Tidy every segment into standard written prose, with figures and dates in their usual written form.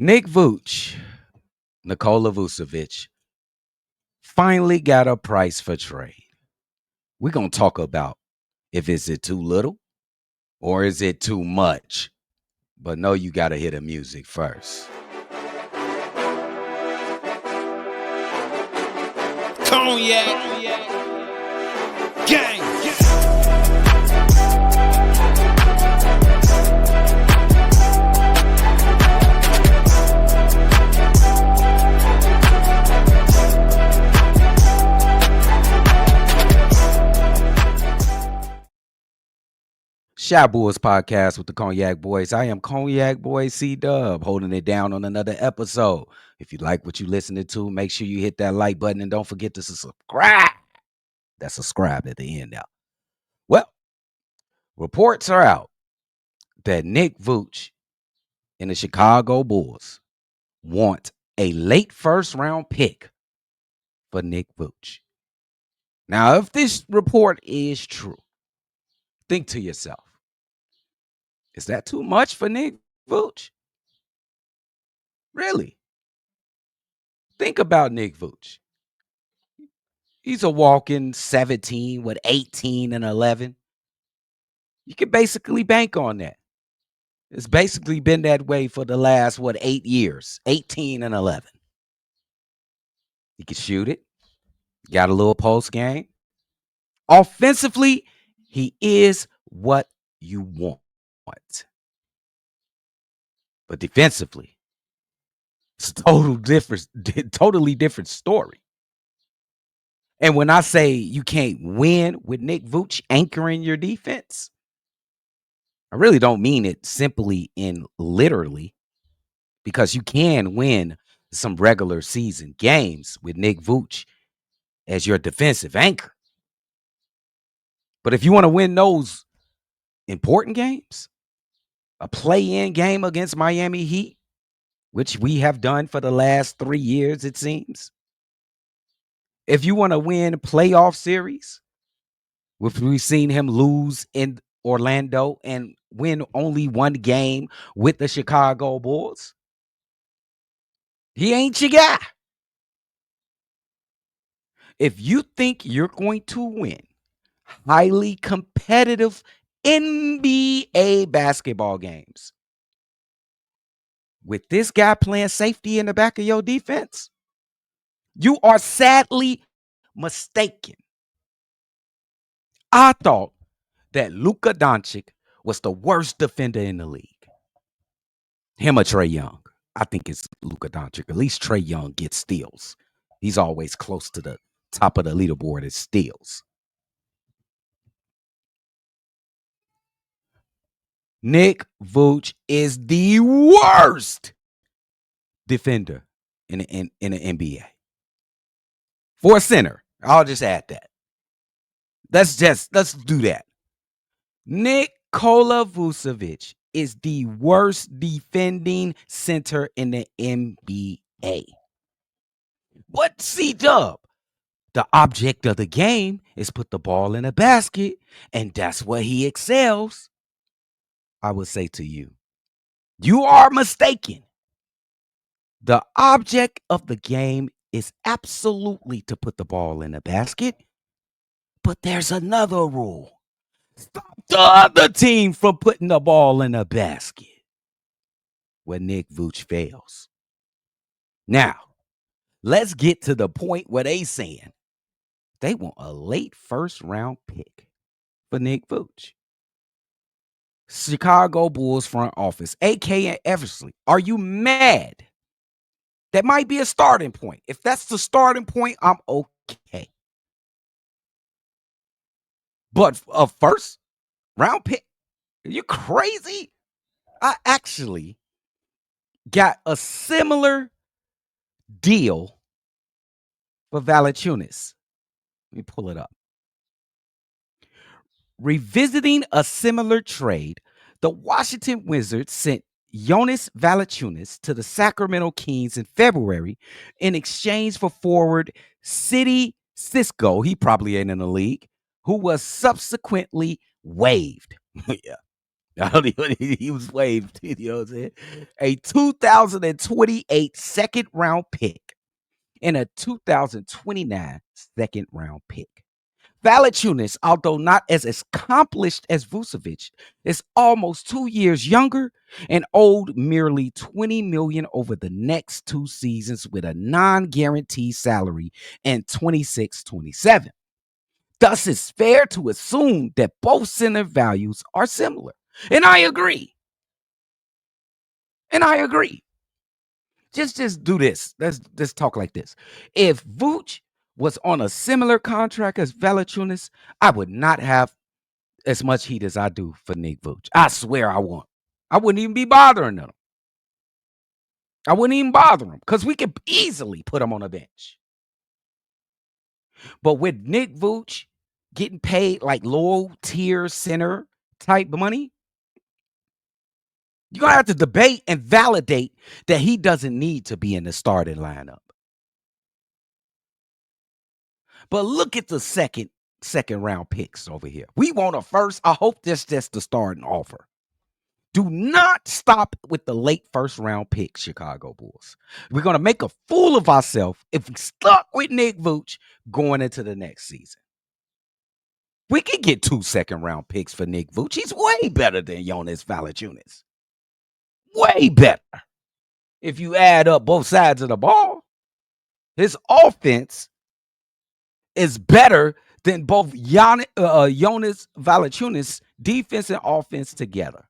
Nick Vucevic, Nikola Vucevic, finally got a price for trade. We're going to talk about if is it too little or is it too much. But no, you got to hear the music first. Cognac, gang. Shot Bulls podcast with the Cognac Boys. I am Cognac Boy CDubb, holding it down on another episode. If you like what you're listening to, make sure you hit that like button and don't forget to subscribe. That's subscribe at the end now. Well, reports are out that Nick Vucevic and the Chicago Bulls want a late first round pick for Nick Vucevic. Now, if this report is true, think to yourself, is that too much for Nick Vucevic? Really? Think about Nick Vucevic. He's a walking 17 with 18 and 11. You can basically bank on that. It's basically been that way for the last, 8 years, 18 and 11. He can shoot it. Got a little post game. Offensively, he is what you want. But defensively, it's totally different story. And when I say you can't win with Nick Vucevic anchoring your defense, I really don't mean it simply and literally, because you can win some regular season games with Nick Vucevic as your defensive anchor. But if you want to win those important games, a play-in game against Miami Heat, which we have done for the last 3 years, it seems. If you want to win playoff series, which we've seen him lose in Orlando and win only one game with the Chicago Bulls, he ain't your guy. If you think you're going to win highly competitive NBA basketball games with this guy playing safety in the back of your defense, you are sadly mistaken. I thought that Luka Doncic was the worst defender in the league. Him or Trae Young. I think it's Luka Doncic. At least Trae Young gets steals. He's always close to the top of the leaderboard in steals. Nick Vucevic is the worst defender in the NBA. For a center. I'll just add that. Let's do that. Nikola Vucevic is the worst defending center in the NBA. But CDubb, the object of the game is put the ball in a basket, and that's where he excels. I would say to you, you are mistaken. The object of the game is absolutely to put the ball in a basket, but there's another rule. Stop the other team from putting the ball in a basket where Nick Vucevic fails. Now, let's get to the point where they saying they want a late first round pick for Nick Vucevic. Chicago Bulls front office, a.k.a. Eversley, are you mad? That might be a starting point. If that's the starting point, I'm okay. But a first round pick, are you crazy? I actually got a similar deal for Valanciunas. Let me pull it up. Revisiting a similar trade, the Washington Wizards sent Jonas Valanciunas to the Sacramento Kings in February in exchange for forward City Cisco, he probably ain't in the league, who was subsequently waived. Yeah, He was waived. You know what I'm saying? A 2028 second round pick and a 2029 second round pick. Valanciunas, although not as accomplished as Vucevic, is almost 2 years younger and owed merely $20 million over the next 2 seasons with a non-guaranteed salary in 26-27. Thus, it's fair to assume that both center values are similar. And I agree. Just do this. Let's talk like this. If Vooch was on a similar contract as Valanciunas, I would not have as much heat as I do for Nick Vooch. I swear I won't. I wouldn't even be bothering them. I wouldn't even bother him because we could easily put him on a bench. But with Nick Vooch getting paid like low tier center type money, you're going to have to debate and validate that he doesn't need to be in the starting lineup. But look at the second round picks over here. We want a first. I hope this just the starting offer. Do not stop with the late first round pick, Chicago Bulls. We're going to make a fool of ourselves if we stuck with Nick Vooch going into the next season. We can get 2 second round picks for Nick Vooch. He's way better than Jonas Valanciunas. Way better. If you add up both sides of the ball, his offense is better than both Jonas Valanciunas' defense and offense together.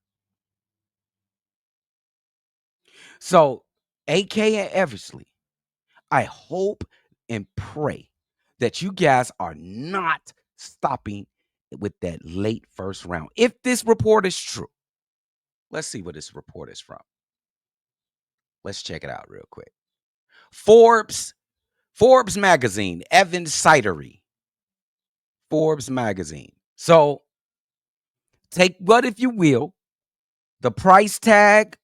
So, AK and Eversley, I hope and pray that you guys are not stopping with that late first round. If this report is true, let's see what this report is from. Let's check it out real quick. Forbes magazine, Evan Sidery. Forbes magazine. So take what if you will. The price tag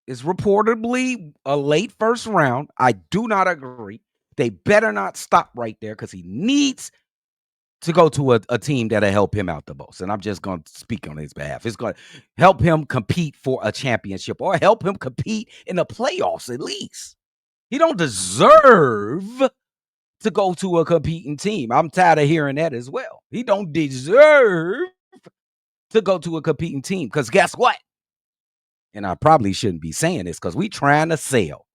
is reportedly a late first round. I do not agree. They better not stop right there because he needs to go to a team that'll help him out the most. And I'm just going to speak on his behalf. It's going to help him compete for a championship or help him compete in the playoffs at least. He don't deserve to go to a competing team. I'm tired of hearing that as well. He don't deserve to go to a competing team because guess what? And I probably shouldn't be saying this because we trying to sell.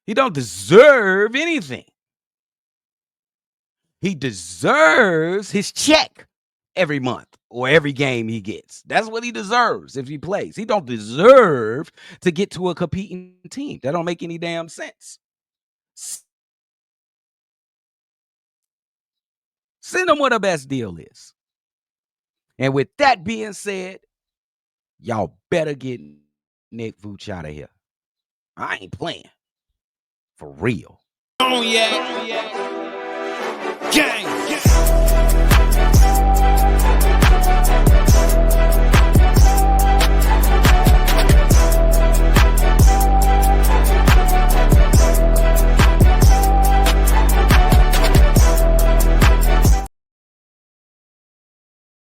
He don't deserve anything. He deserves his check every month or every game he gets. That's what he deserves if he plays. He don't deserve to get to a competing team. That don't make any damn sense. Send him what the best deal is. And with that being said, y'all better get Nick Vooch out of here. I ain't playing. For real. Cognac. Gang.